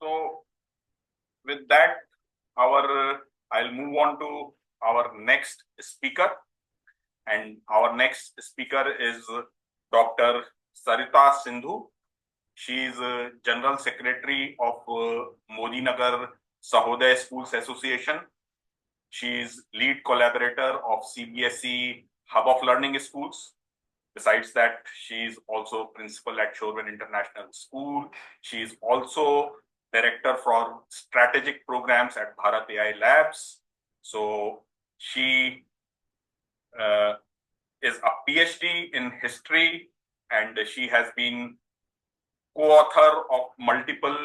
So with that, I'll move on to our next speaker, and our next speaker is Dr. Sarita Sindhu. She is General Secretary of Modi Nagar Sahodaya Schools Association. She is lead collaborator of CBSE Hub of Learning Schools. Besides that, she is also principal at Shoreven International School. She is also director for strategic programs at BharatAI Labs. So she is a PhD in history, and she has been co-author of multiple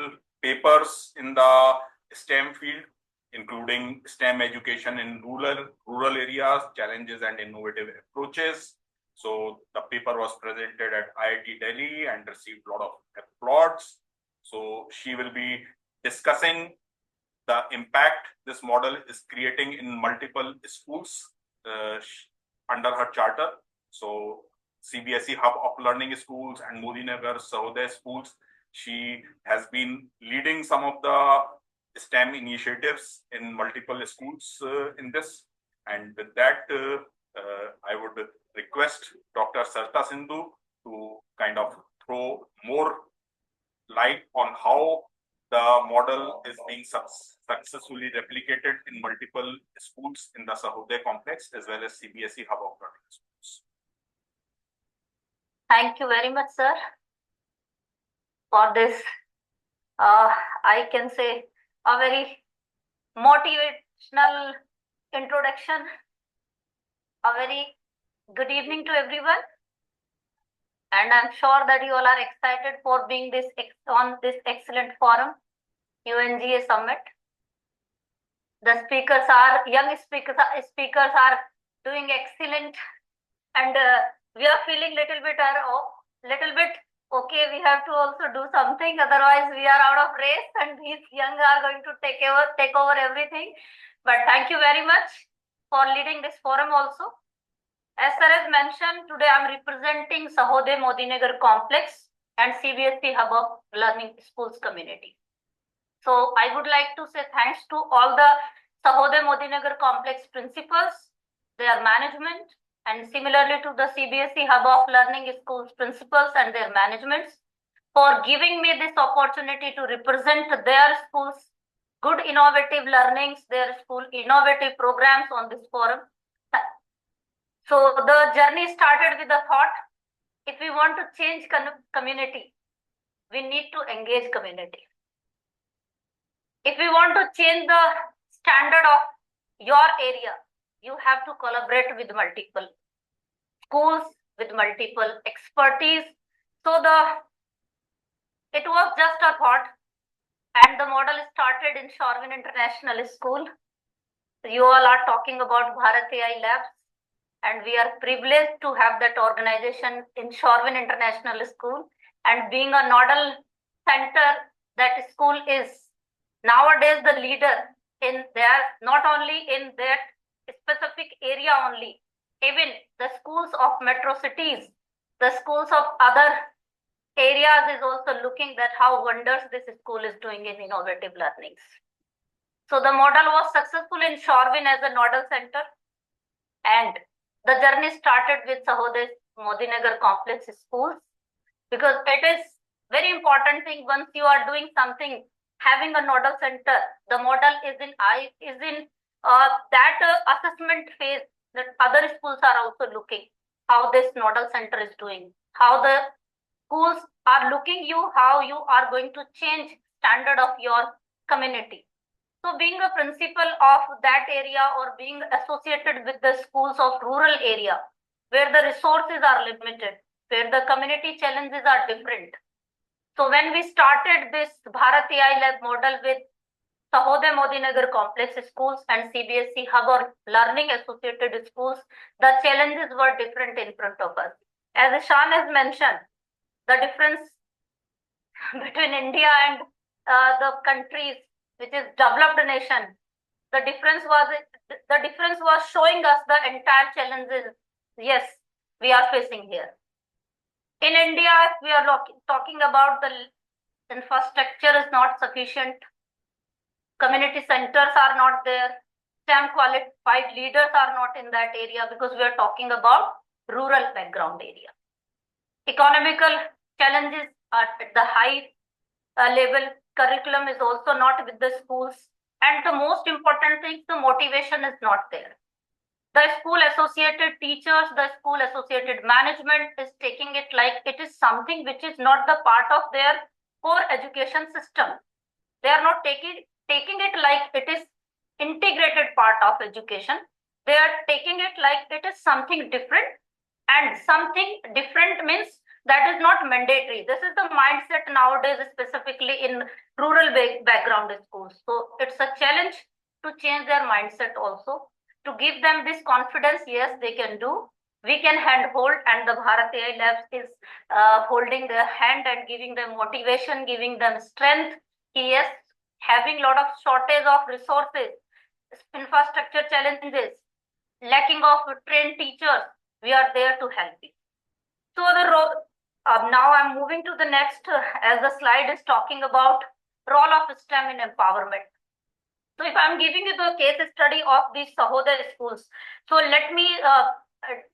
papers in the STEM field, including STEM education in rural areas, challenges and innovative approaches. So the paper was presented at IIT Delhi and received a lot of applause. So she will be discussing the impact this model is creating in multiple schools under her charter. So CBSE Hub of Learning Schools and Modi Nagar Sahodaya Schools. She has been leading some of the STEM initiatives in multiple schools in this. And with that, I would request Dr. Sarita Sindhu to kind of throw more light on how the model is being successfully replicated in multiple schools in the Sahodaya complex as well as CBSE Hub of Learning Schools. Thank you very much, sir, for this, I can say, a very motivational introduction. A very good evening to everyone. And I'm sure that you all are excited for being on this excellent forum, UNGA Summit. The speakers are, young speakers are doing excellent, and we are feeling little bit okay, we have to also do something, otherwise we are out of race and these young are going to take over everything. But thank you very much for leading this forum also. As sir has mentioned, today I am representing Sahodaya Modi Nagar Complex and CBSE Hub of Learning Schools community. So I would like to say thanks to all the Sahodaya Modi Nagar Complex principals, their management, and similarly to the CBSE Hub of Learning Schools principals and their managements for giving me this opportunity to represent their schools' good innovative learnings, their school innovative programs on this forum. So the journey started with the thought, if we want to change community, we need to engage community. If we want to change the standard of your area, you have to collaborate with multiple schools, with multiple expertise. So it was just a thought, and the model started in Shoreven International School. You all are talking about BharatAI Labs, and we are privileged to have that organization in Shoreven International School, and being a nodal center, that school is nowadays the leader in their, not only in that specific area only, even the schools of metro cities, the schools of other areas is also looking at how wonders this school is doing in innovative learnings. So the model was successful in Shoreven as a nodal center, and the journey started with Sahodaya Modi Nagar Complex schools, because it is very important thing. Once you are doing something, having a nodal center, the model is in that assessment phase, that other schools are also looking how this nodal center is doing, how the schools are looking you, how you are going to change standard of your community. So being a principal of that area or being associated with the schools of rural area where the resources are limited, where the community challenges are different. So when we started this BharatAI Lab model with Sahodaya Modi Nagar Complex schools and CBSE Hub or Learning Associated schools, the challenges were different in front of us. As Ishan has mentioned, the difference between India and the countries which is developed nation, the difference was showing us the entire challenges, yes, we are facing here. In India, if we are talking about the infrastructure is not sufficient, community centers are not there, STEM qualified leaders are not in that area because we are talking about rural background area. Economical challenges are at the high level, curriculum is also not with the schools, and the most important thing, the motivation is not there. The school associated teachers, the school associated management is taking it like it is something which is not the part of their core education system. They are not taking it like it is integrated part of education. They are taking it like it is something different, and something different means that is not mandatory. This is the mindset nowadays, specifically in rural background schools. So it's a challenge to change their mindset also, to give them this confidence. Yes, they can do. We can handhold, and the BharatAI Labs is holding their hand and giving them motivation, giving them strength. Yes, having a lot of shortage of resources, infrastructure challenges, lacking of trained teachers, we are there to help you. So now I'm moving to the next, as the slide is talking about role of STEM in empowerment. So if I'm giving you the case study of these Sahoday schools, so let me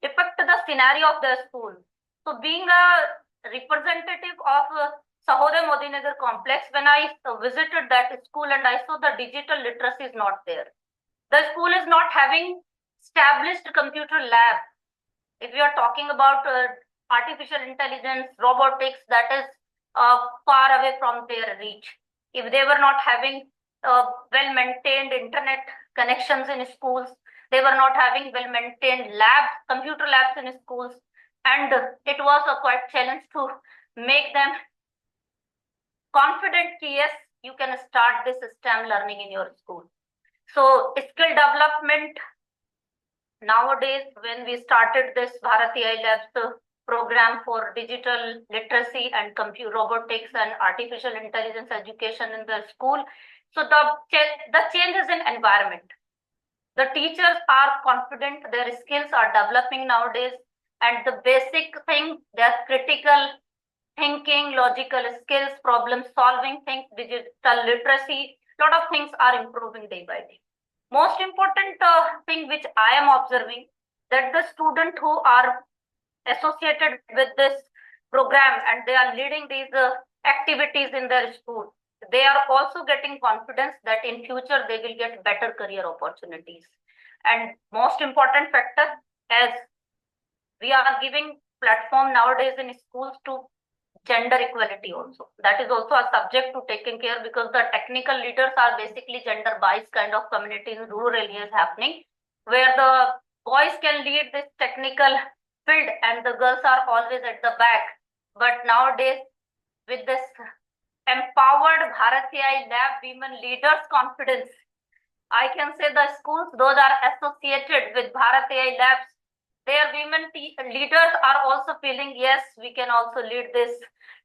depict the scenario of the school. So being a representative of Sahoday Modinagar complex, when I visited that school and I saw the digital literacy is not there. The school is not having established computer lab. If we are talking about artificial intelligence, robotics, that is far away from their reach. If they were not having well-maintained internet connections in schools, they were not having well-maintained labs, computer labs in schools, and it was a quite challenge to make them confident, yes, you can start this STEM learning in your school. So skill development, nowadays, when we started this BharatAI Labs program for digital literacy and robotics and artificial intelligence education in the school, so the changes in environment. The teachers are confident, their skills are developing nowadays, and the basic thing, their critical thinking, logical skills, problem solving things, digital literacy, lot of things are improving day by day. Most important thing which I am observing, that the students who are associated with this program and they are leading these activities in their school, they are also getting confidence that in future they will get better career opportunities. And most important factor, as we are giving platform nowadays in schools to gender equality also. That is also a subject to taking care, because the technical leaders are basically gender biased kind of community in rural areas happening, where the boys can lead this technical field and the girls are always at the back. But nowadays, with this empowered BharatAI Lab women leaders confidence, I can say the schools, those are associated with BharatAI Labs, their women leaders are also feeling, yes, we can also lead this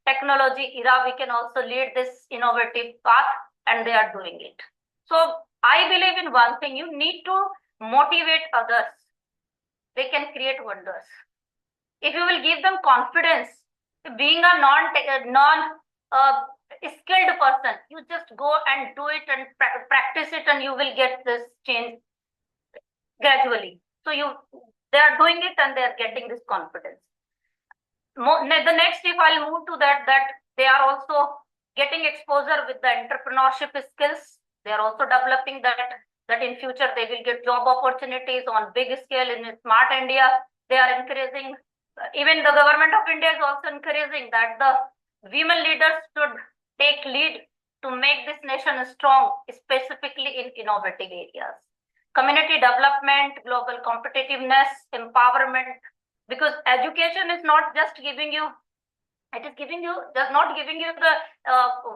technology era, we can also lead this innovative path, and they are doing it. So I believe in one thing, you need to motivate others. They can create wonders. If you will give them confidence, being a skilled person, you just go and do it and practice it, and you will get this change gradually. So they are doing it and they are getting this confidence. The next, if I'll move to that they are also getting exposure with the entrepreneurship skills. They are also developing that in future they will get job opportunities on big scale in Smart India. They are encouraging, even the government of India is also encouraging that the women leaders should take lead to make this nation strong, specifically in innovative areas. Community development, global competitiveness, empowerment, because education is not just giving you, it is giving you, just not giving you the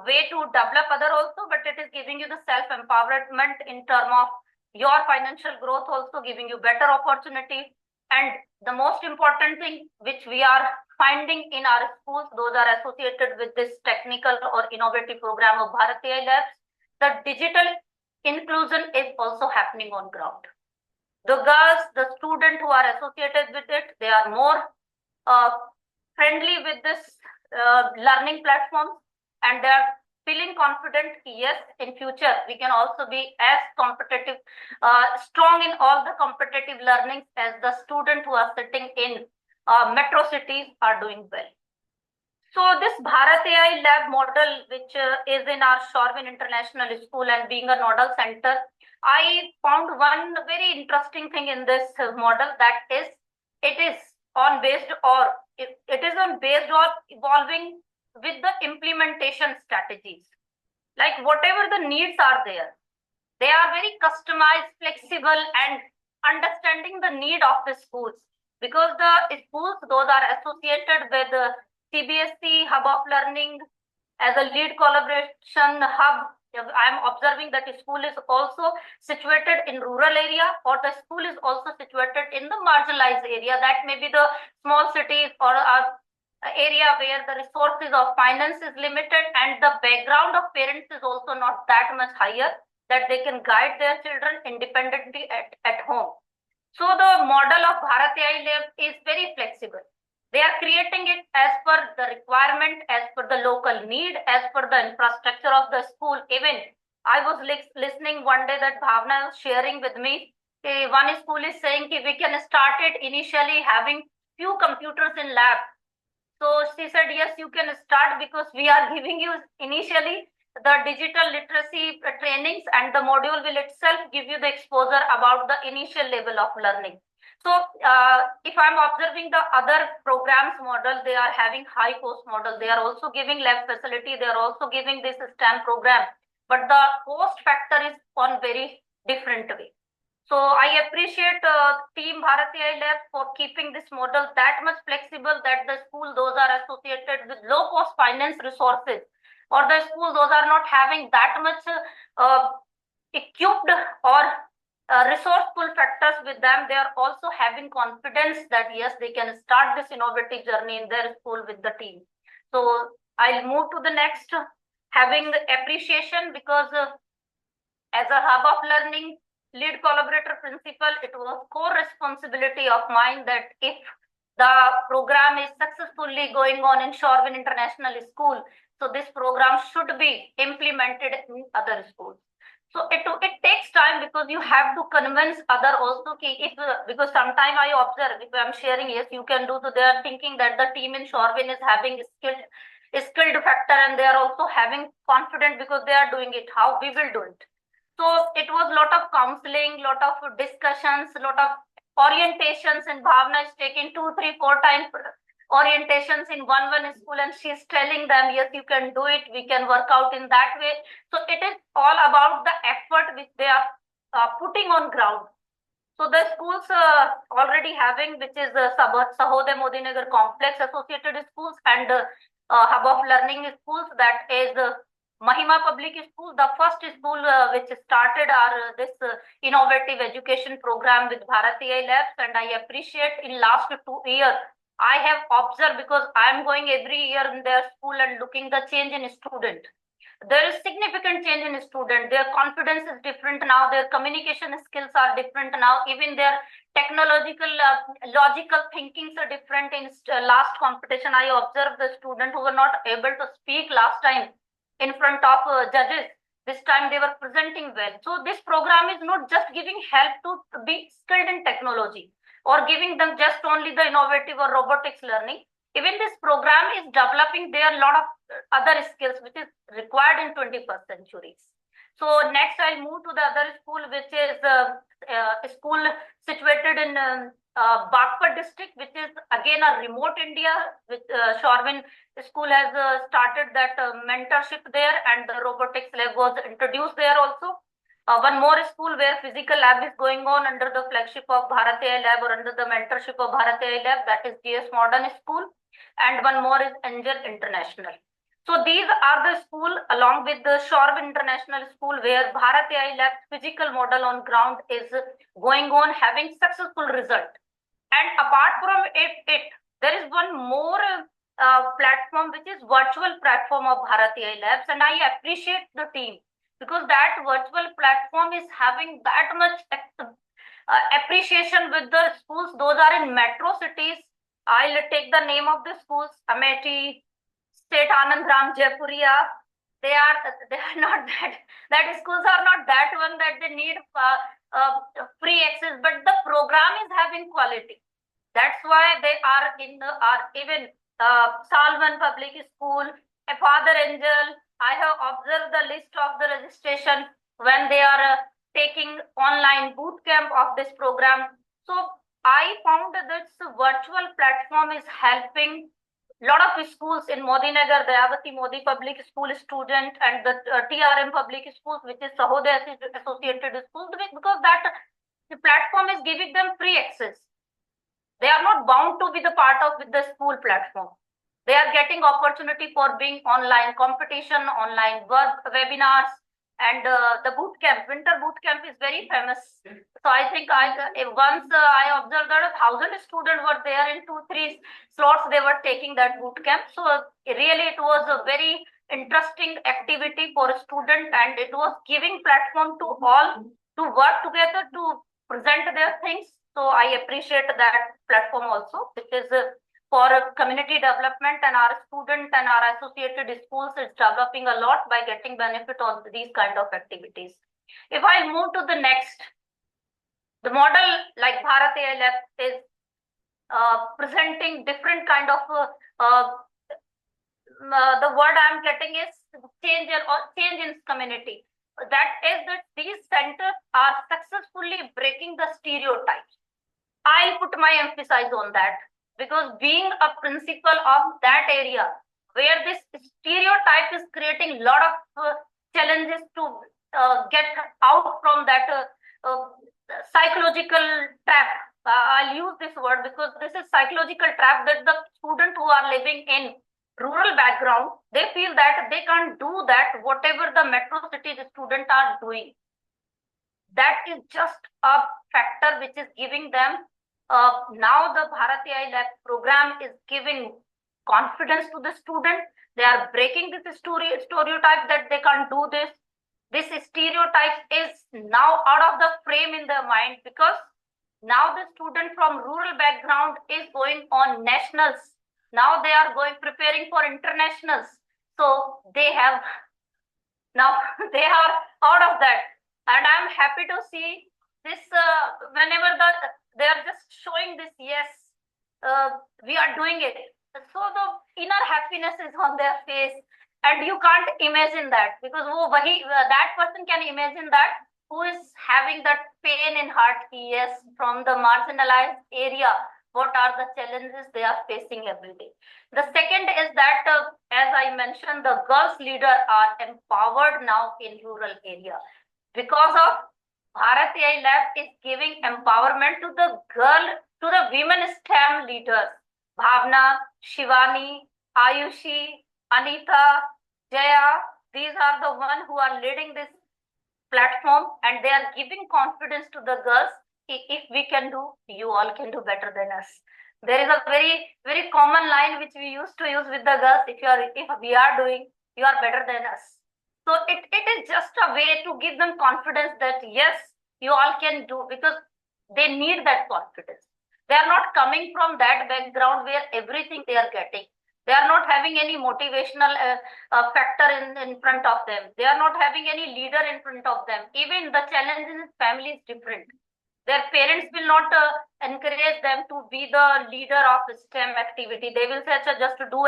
way to develop other also, but it is giving you the self-empowerment in terms of your financial growth, also giving you better opportunity. And the most important thing which we are finding in our schools, those are associated with this technical or innovative program of BharatAI Labs, the digital inclusion is also happening on ground. The girls, the students who are associated with it, they are more friendly with this learning platforms, and they are feeling confident. Yes, in future we can also be as competitive, strong in all the competitive learnings as the student who are sitting in metro cities are doing well. So this BharatAI lab model, which is in our Shorvin International School and being a nodal center, I found one very interesting thing in this model, that is, it is on based or it is on based on evolving with the implementation strategies. Like whatever the needs are there, they are very customized, flexible, and understanding the need of the schools, because the schools those are associated with the CBSE hub of learning as a lead collaboration hub. I'm observing that the school is also situated in rural area, or the school is also situated in the marginalized area. That may be the small cities or area where the resources of finance is limited and the background of parents is also not that much higher that they can guide their children independently at home. So the model of BharatAI Lab is very flexible. They are creating it as per the requirement, as per the local need, as per the infrastructure of the school. Even I was listening one day that Bhavna was sharing with me. One school is saying we can start it initially having few computers in lab. So she said, yes, you can start because we are giving you initially the digital literacy trainings, and the module will itself give you the exposure about the initial level of learning. So if I'm observing the other programs model, they are having high cost model. They are also giving lab facility. They are also giving this STEM program, but the cost factor is on very different way. So I appreciate Team BharatAI Lab for keeping this model that much flexible, that the school those are associated with low cost finance resources, or the school those are not having that much equipped or resourceful factors with them, they are also having confidence that yes, they can start this innovative journey in their school with the team. So I'll move to the next, having appreciation, because as a hub of learning, lead collaborator principal, it was core responsibility of mine that if the program is successfully going on in Shorvin International School, so this program should be implemented in other schools. So it takes time, because you have to convince other also if because sometimes I observe, if I'm sharing, yes, you can do, so they are thinking that the team in Shorvin is having skilled factor, and they are also having confident because they are doing it. How we will do it? So it was a lot of counseling, lot of discussions, lot of orientations, and Bhavna is taking 2, 3, 4 times orientations in one school, and she's telling them, yes, you can do it, we can work out in that way. So it is all about the effort which they are putting on ground. So the schools already having, which is Sahodaya Modinagar complex associated schools, and hub of learning schools, that is Mahima Public School, the first school which started our this innovative education program with BharatAI Labs. And I appreciate in last 2 years, I have observed, because I am going every year in their school and looking the change in student. There is significant change in student. Their confidence is different now. Their communication skills are different now. Even their technological, logical thinkings are different. In last competition, I observed the student who were not able to speak last time in front of judges. This time they were presenting well. So this program is not just giving help to be skilled in technology or giving them just only the innovative or robotics learning. Even this program is developing their lot of other skills which is required in 21st centuries. So next I'll move to the other school, which is a school situated in Bagpat district, which is again a remote India, which Shorvin school has started that mentorship there, and the robotics lab was introduced there also. One more school where physical lab is going on under the flagship of BharatAI Lab or under the mentorship of BharatAI Lab, that is GS Modern School, and one more is Angel International. So these are the school along with the Shorvin International School where BharatAI Lab physical model on ground is going on, having successful result. And apart from it, there is one more platform, which is virtual platform of BharatAI Labs, and I appreciate the team, because that virtual platform is having that much appreciation with the schools. Those are in metro cities, I'll take the name of the schools: Amethi, State Anandram, Jaipuria. They are not that schools are not that one that they need free access, but the program is having quality. That's why they are in the are even Salvan Public School, a Father Angel. I have observed the list of the registration when they are taking online boot camp of this program. So I found that this virtual platform is helping a lot of schools in Modinagar, Dayavati Modi Public School student, and the TRM Public Schools, which is Sahodaya Associated Schools, because that the platform is giving them free access. They are not bound to be the part of the school platform. They are getting opportunity for being online competition, online work, webinars, and the boot camp, winter boot camp is very famous. So I think once I observed that 1,000 students were there in 2-3 slots. They were taking that boot camp. So really, it was a very interesting activity for a student, and it was giving platform to all to work together to present their things. So I appreciate that platform also, which is for community development, and our student and our associated schools is developing a lot by getting benefit on these kind of activities. If I move to the next, the model like BharatAI Lab is presenting different kind of the word I'm getting is change in community. That is that these centers are successfully breaking the stereotypes. I'll put my emphasis on that, because being a principal of that area where this stereotype is creating a lot of challenges to get out from that psychological trap. I'll use this word because this is psychological trap that the students who are living in rural background, they feel that they can't do that whatever the metro city students are doing. That is just a factor which is giving them now the BharatAI Lab program is giving confidence to the student. They are breaking this stereotype that they can't do this. This stereotype is now out of the frame in their mind, because now the student from rural background is going on nationals. Now they are preparing for internationals. So they have now they are out of that, and I'm happy to see this whenever they are just showing this, yes, we are doing it. So the inner happiness is on their face, and you can't imagine that, because that person can imagine that who is having that pain in heart. Yes, from the marginalized area, what are the challenges they are facing every day. The second is that, as I mentioned, the girls leader are empowered now in rural area because of BharatAI Lab is giving empowerment to the women STEM leaders. Bhavna, Shivani, Ayushi, Anita, Jaya, these are the ones who are leading this platform, and they are giving confidence to the girls. If we can do, you all can do better than us. There is a very, very common line which we used to use with the girls. If we are doing, you are better than us. So it is just a way to give them confidence that yes, you all can do, because they need that confidence. They are not coming from that background where everything they are getting. They are not having any motivational factor in front of them. They are not having any leader in front of them. Even the challenge in family is different. Their parents will not encourage them to be the leader of STEM activity. They will say, just to do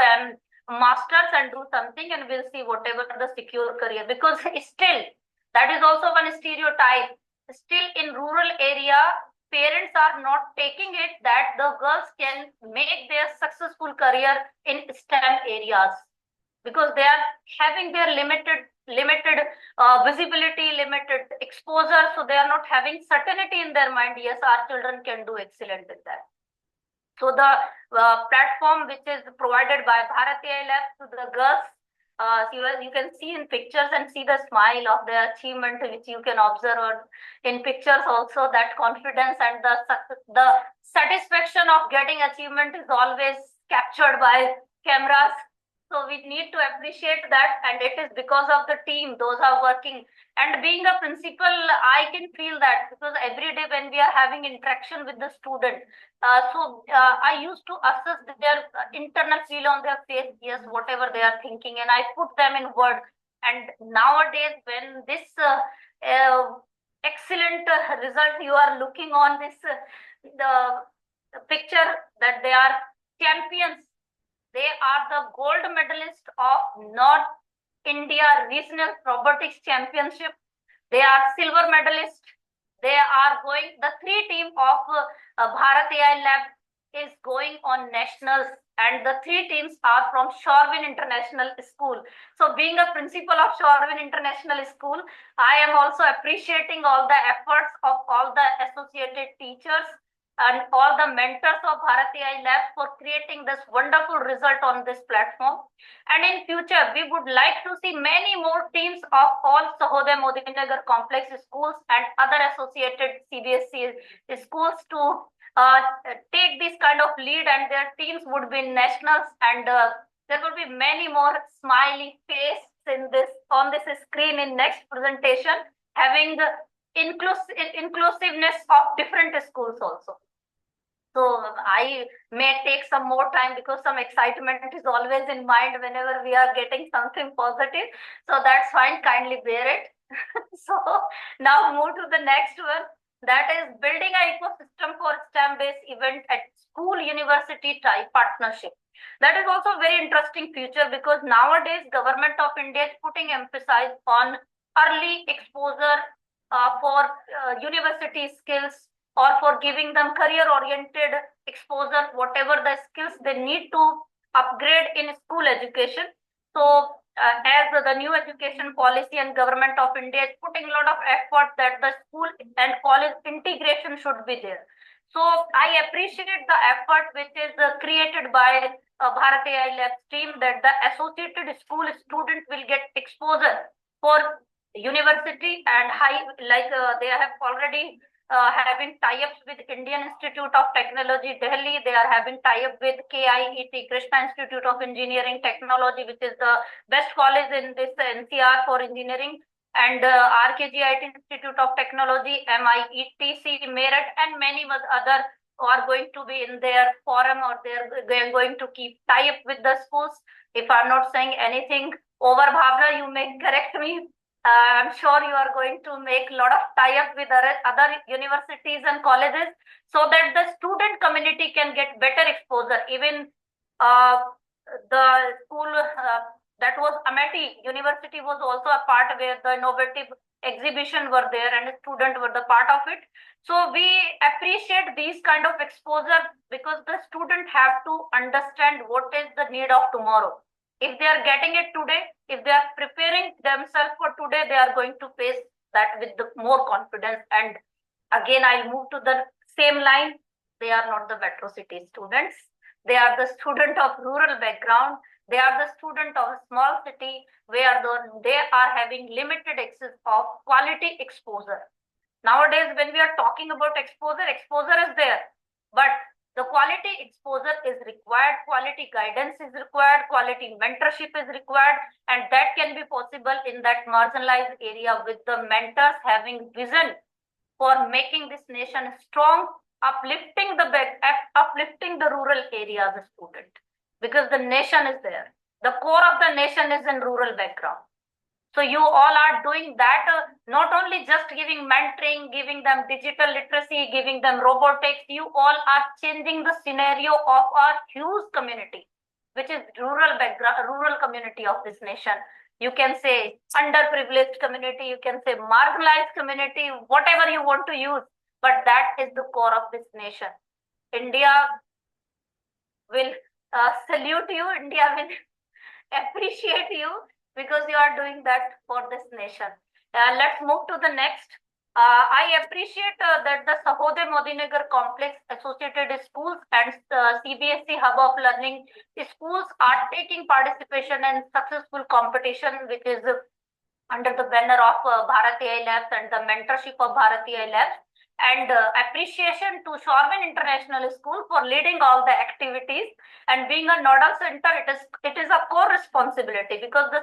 masters and do something, and we'll see whatever the secure career, because still that is also one stereotype. Still in rural area, parents are not taking it that the girls can make their successful career in STEM areas, because they are having their limited visibility, limited exposure, so they are not having certainty in their mind. Yes, our children can do excellent with that. So the platform which is provided by BharatAI Lab to the girls, you can see in pictures and see the smile of the achievement, which you can observe in pictures also. That confidence and the satisfaction of getting achievement is always captured by cameras. So we need to appreciate that, and it is because of the team, those are working. And being a principal, I can feel that because every day when we are having interaction with the student, I used to assess their internal feel on their face, yes, whatever they are thinking, and I put them in words. And nowadays, when this excellent result you are looking on this, the picture that they are champions, they are the gold medalist of North India Regional Robotics Championship. They are silver medalist. They are going, the three team of BharatAI Lab is going on nationals, and the three teams are from Shorvin International School. So being a principal of Shorvin International School, I am also appreciating all the efforts of all the associated teachers and all the mentors of BharatAI Lab for creating this wonderful result on this platform. And in future, we would like to see many more teams of all Sahodaya Modinagar complex schools and other associated CBSE schools to take this kind of lead, and their teams would be nationals, and there will be many more smiley faces in this on this screen in next presentation, having inclusiveness of different schools also. So I may take some more time because some excitement is always in mind whenever we are getting something positive. So that's fine, kindly bear it. So now move to the next one, that is building an ecosystem for STEM-based event at school university type partnership. That is also a very interesting future because nowadays government of India is putting emphasis on early exposure for university skills, or for giving them career-oriented exposure, whatever the skills they need to upgrade in school education. So as the new education policy and government of India is putting a lot of effort that the school and college integration should be there. So I appreciate the effort which is created by BharatAI Labs team, that the associated school student will get exposure for university and high, like they have already having tie-ups with Indian Institute of Technology, Delhi. They are having tie-up with KIET, Krishna Institute of Engineering Technology, which is the best college in this NCR for engineering, and RKGIT Institute of Technology, MIETC, Meerut, and many other are going to be in their forum, or they're going to keep tie-up with the schools. If I'm not saying anything over, Bhavna, you may correct me. I'm sure you are going to make a lot of tie-up with other universities and colleges so that the student community can get better exposure. Even the school that was Amity University was also a part where the innovative exhibition were there and students were the part of it. So we appreciate these kind of exposure because the student have to understand what is the need of tomorrow. If they are getting it today, if they are preparing themselves for today, they are going to face that with the more confidence. And again, I'll move to the same line. They are not the metro city students. They are the student of rural background. They are the student of a small city where they are having limited access of quality exposure. Nowadays, when we are talking about exposure is there, but the quality exposure is required, quality guidance is required, quality mentorship is required, and that can be possible in that marginalized area with the mentors having vision for making this nation strong, uplifting the rural areas student, because the nation is there. The core of the nation is in rural background. So you all are doing that, not only just giving mentoring, giving them digital literacy, giving them robotics, you all are changing the scenario of our huge community, which is rural background, rural community of this nation. You can say underprivileged community, you can say marginalized community, whatever you want to use, but that is the core of this nation. India will salute you, India will appreciate you, because you are doing that for this nation. Let's move to the next. I appreciate that the Sahodaya Modinagar complex associated schools and CBSE hub of learning schools are taking participation in successful competition, which is under the banner of BharatAI Labs and the mentorship of BharatAI Labs. And appreciation to Shoreman International School for leading all the activities and being a nodal center. It is a core responsibility, because the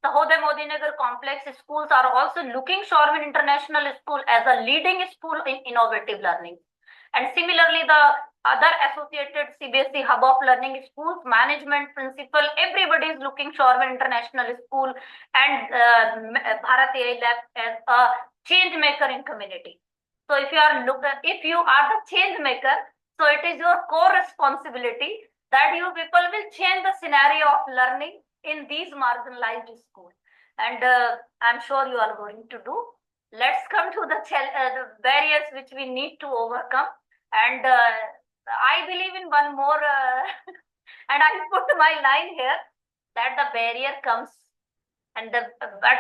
Hode Modinagar complex schools are also looking Shoreman International School as a leading school in innovative learning. And similarly, the other associated CBSE hub of learning schools, management, principal, everybody is looking Shoreman International School and BharatAI Lab as a change maker in community. So if you are the change maker, so it is your core responsibility that you people will change the scenario of learning in these marginalized schools. And I'm sure you are going to do. Let's come to the barriers which we need to overcome. And I believe in one more, and I put my line here, that the barrier comes, and but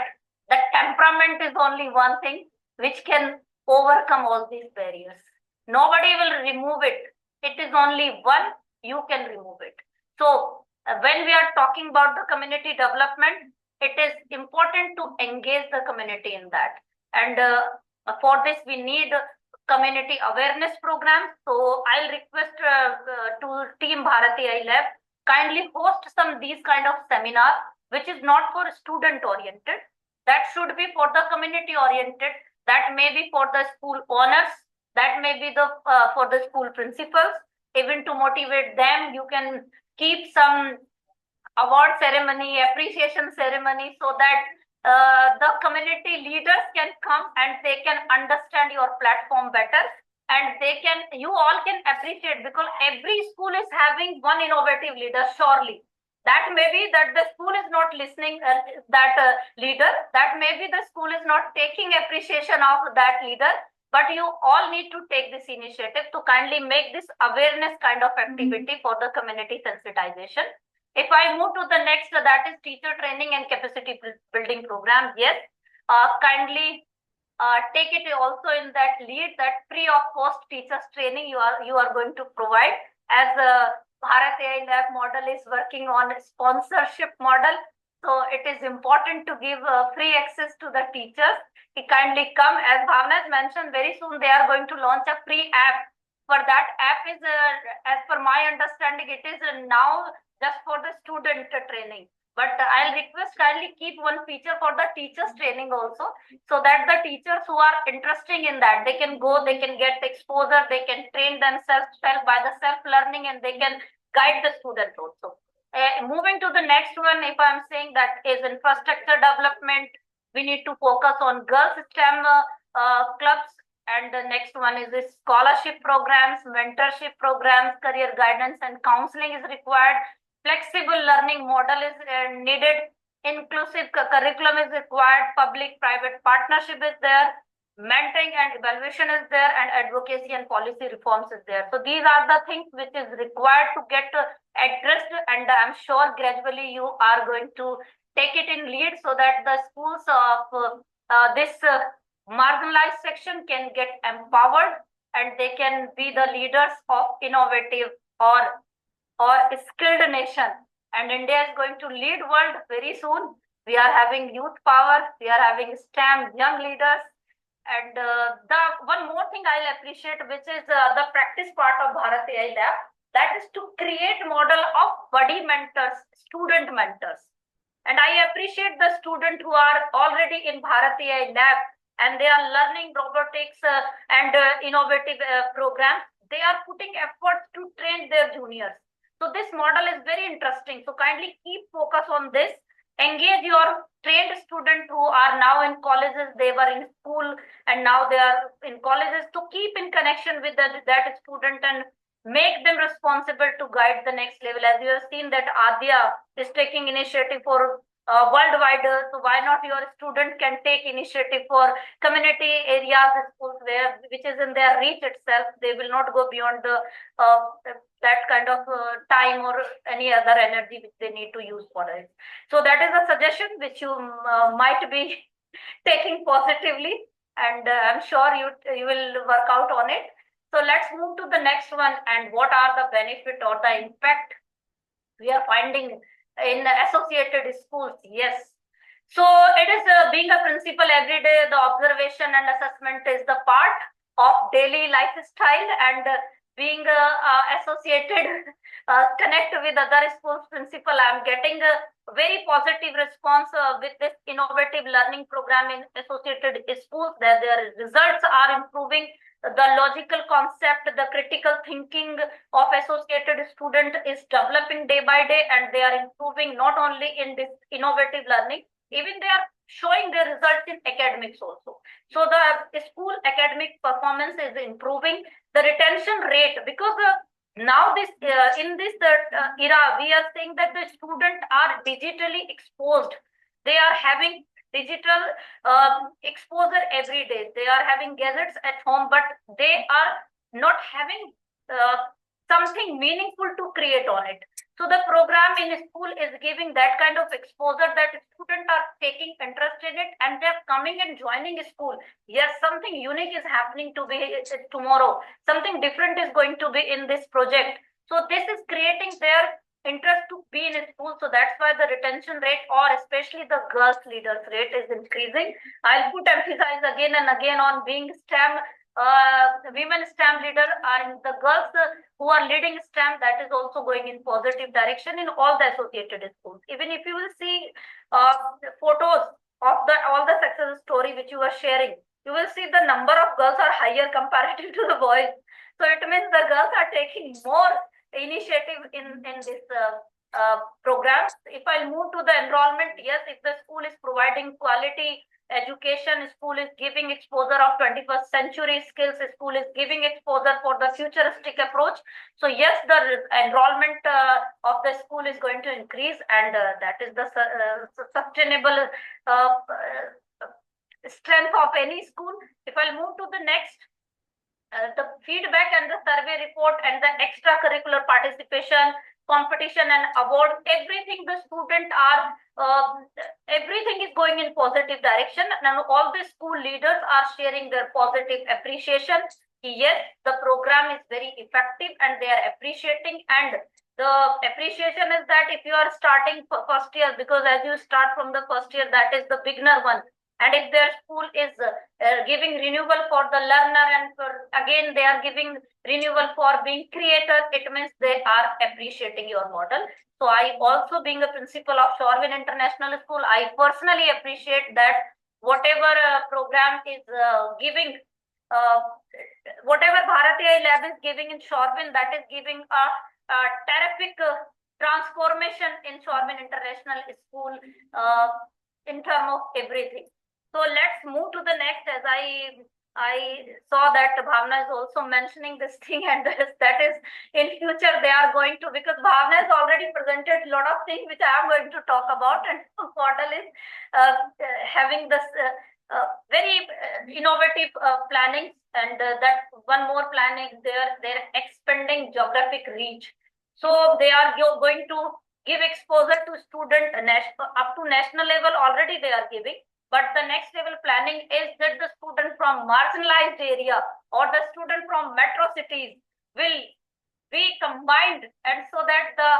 the temperament is only one thing which can overcome all these barriers. Nobody will remove it. It is only one, you can remove it. So when we are talking about the community development, it is important to engage the community in that. And for this, we need community awareness programs. So I'll request to Team BharatAI Lab, kindly host these kind of seminar, which is not for student oriented. That should be for the community oriented. That may be for the school owners. That may be for the school principals. Even to motivate them, you can keep some award ceremony, appreciation ceremony, so that the community leaders can come and they can understand your platform better, and you all can appreciate, because every school is having one innovative leader. Surely that may be that the school is not listening that leader, that may be the school is not taking appreciation of that leader, but you all need to take this initiative to kindly make this awareness kind of activity for the community sensitization. If I move to the next, that is teacher training and capacity building program. Yes, kindly take it also in that lead, that free of cost teachers training you are going to provide, as BharatAI Lab model is working on a sponsorship model. So it is important to give free access to the teachers. Kindly come, as Bhavna has mentioned, very soon they are going to launch a free app. For that app is, as per my understanding, it is now just for the student training. But I'll request kindly keep one feature for the teachers training also, so that the teachers who are interested in that, they can go, they can get exposure, they can train themselves by the self-learning, and they can guide the student also. Moving to the next one, if I'm saying that is infrastructure development, we need to focus on girls STEM clubs. And the next one is this scholarship programs, mentorship programs, career guidance and counseling is required. Flexible learning model is needed. Inclusive curriculum is required. Public-private partnership is there. Mentoring and evaluation is there, and advocacy and policy reforms is there. So these are the things which is required to get addressed, and I'm sure gradually you are going to take it in lead, so that the schools of this marginalized section can get empowered, and they can be the leaders of innovative or skilled nation. And India is going to lead world very soon. We are having youth power, we are having STEM, young leaders. And the one more thing I'll appreciate, which is the practice part of BharatAI Lab, that is to create model of buddy mentors, student mentors. And I appreciate the student who are already in BharatAI Lab and they are learning robotics and innovative programs. They are putting efforts to train their juniors. So this model is very interesting. So kindly keep focus on this. Engage your trained students who are now in colleges. They were in school and now they are in colleges, to keep in connection with that student and make them responsible to guide the next level. As you have seen that Adya is taking initiative for worldwide, so why not your student can take initiative for community areas, schools where which is in their reach itself. They will not go beyond the that kind of time or any other energy which they need to use for it. So that is a suggestion which you might be taking positively, and I'm sure you will work out on it. So let's move to the next one. And what are the benefit or the impact we are finding in associated schools? Yes, So it is being a principal every day, the observation and assessment is the part of daily lifestyle, and being associated, connect with other schools principal. I'm getting a very positive response with this innovative learning program in associated schools, that their results are improving. The logical concept, the critical thinking of associated student is developing day by day, and they are improving not only in this innovative learning, even they are showing their results in academics also. So the school academic performance is improving. The retention rate, because now this in this era, we are saying that the students are digitally exposed. They are having digital exposure every day. They are having gadgets at home, but they are not having something meaningful to create on it. So the program in school is giving that kind of exposure, that students are taking interest in it and they're coming and joining school. Yes, something unique is happening to be tomorrow. Something different is going to be in this project. So this is creating their interest to be in school. So that's why the retention rate, or especially the girls leaders rate, is increasing. I'll put emphasis again and again on being STEM. Women STEM leader and the girls who are leading STEM, that is also going in positive direction in all the associated schools. Even if you will see photos of the all the success story which you are sharing, you will see the number of girls are higher comparative to the boys. So it means the girls are taking more initiative in this programs. If I move to the enrollment, yes, if the school is providing quality education, school is giving exposure of 21st century skills, school is giving exposure for the futuristic approach. So yes, the enrollment of the school is going to increase, and that is the sustainable strength of any school. If I'll move to the next, the feedback and the survey report and the extracurricular participation, competition and award, everything the student are everything is going in positive direction, and all the school leaders are sharing their positive appreciation. Yes, the program is very effective and they are appreciating, and the appreciation is that if you are starting first year, because as you start from the first year, that is the beginner one, and if their school is giving renewal for the learner, and again they are giving renewal for being creator, it means they are appreciating your model. So I also, being a principal of Shorvin International School, I personally appreciate that whatever program is giving, whatever BharatAI lab is giving in Shorvin, that is giving a terrific transformation in Shorvin International School in terms of everything. So let's move to the next, as I saw that Bhavna is also mentioning this thing, and that is in future they are going to, because Bhavna has already presented a lot of things which I am going to talk about, and portal is having this very innovative planning, and that one more planning, they're expanding geographic reach. So they are going to give exposure to student up to national level, already they are giving. But the next level planning is that the student from marginalized area or the student from metro cities will be combined, and so that the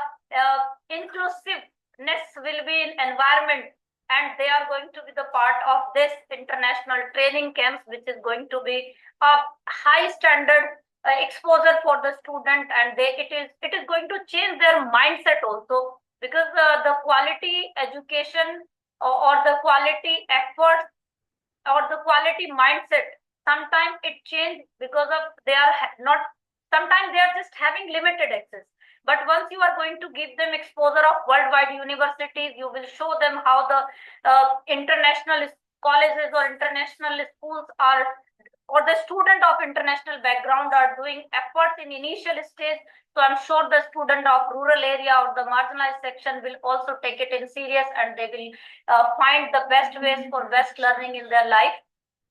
inclusiveness will be in environment, and they are going to be the part of this international training camps, which is going to be a high standard exposure for the student, and it is going to change their mindset also, because the quality education or the quality effort or the quality mindset, sometimes it changes because of they are not, sometimes they are just having limited access. But once you are going to give them exposure of worldwide universities, you will show them how the international colleges or international schools are, or the student of international background are doing efforts in initial stage. So I'm sure the student of rural area or the marginalized section will also take it in serious, and they will find the best ways for best learning in their life.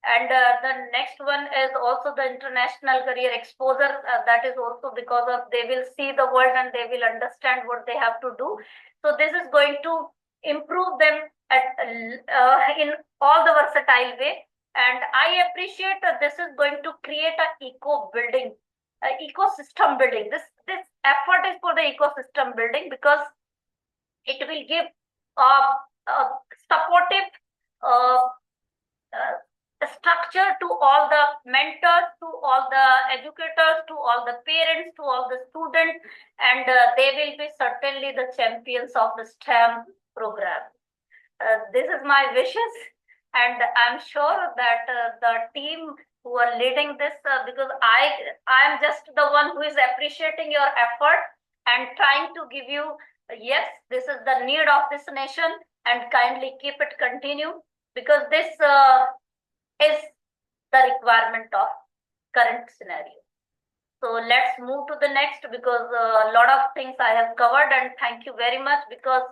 And the next one is also the international career exposure. That is also because of they will see the world and they will understand what they have to do. So this is going to improve them at in all the versatile way. And I appreciate that this is going to create an ecosystem building. This effort is for the ecosystem building, because it will give supportive structure to all the mentors, to all the educators, to all the parents, to all the students, and they will be certainly the champions of the STEM program. This is my wishes, and I'm sure that the team who are leading this, because I'm just the one who is appreciating your effort and trying to give you, yes, this is the need of this nation, and kindly keep it continue, because this is the requirement of current scenario. So let's move to the next, because a lot of things I have covered, and thank you very much, because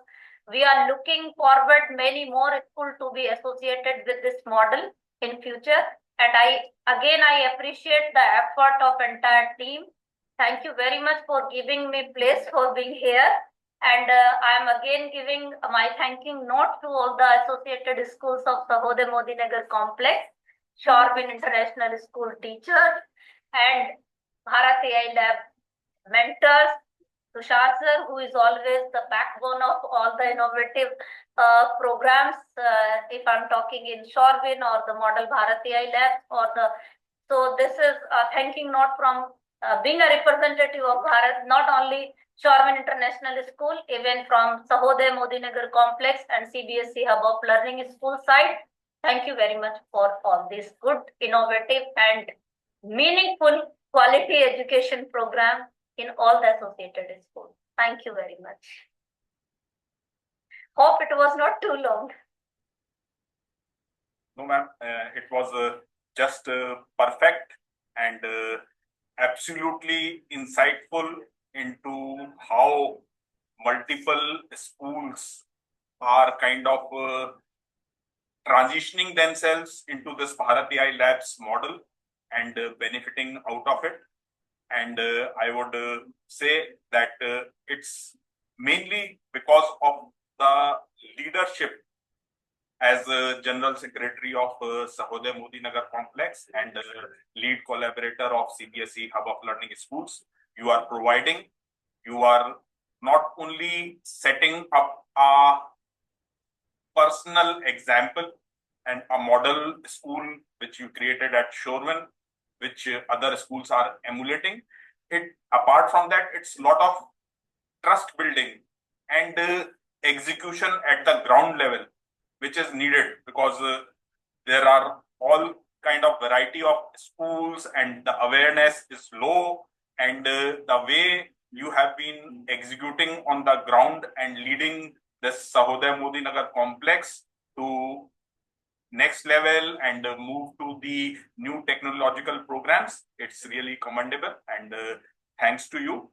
we are looking forward many more schools to be associated with this model in future. And I appreciate the effort of entire team. Thank you very much for giving me place for being here. And I am again giving my thanking note to all the associated schools of Sahodaya Modi Nagar complex, Shorbin International School teachers, and BharatAI Lab mentors, Tushar sir, who is always the backbone of all the innovative programs. If I'm talking in Shorbin or the Model BharatAI Lab, so this is a thanking note from being a representative of Bharat, not only Shorbin International School, even from Sahodaya Modi Nagar complex and CBSE Hub of Learning School side. Thank you very much for all this good, innovative, and meaningful quality education program in all the associated schools. Thank you very much. Hope it was not too long. No, ma'am, it was just perfect and absolutely insightful into how multiple schools are kind of transitioning themselves into this BharatAI Labs model and benefiting out of it. And I would say that it's mainly because of the leadership as General Secretary of Sahodaya Modi Nagar Complex and lead collaborator of CBSE Hub of Learning Schools. You are providing, you are not only setting up a personal example and a model school which you created at Shorbin, which other schools are emulating. Apart from that, it's a lot of trust building and execution at the ground level, which is needed, because there are all kind of variety of schools and the awareness is low, and the way you have been executing on the ground and leading this Sahodaya Modi Nagar complex to next level and move to the new technological programs, it's really commendable, and thanks to you.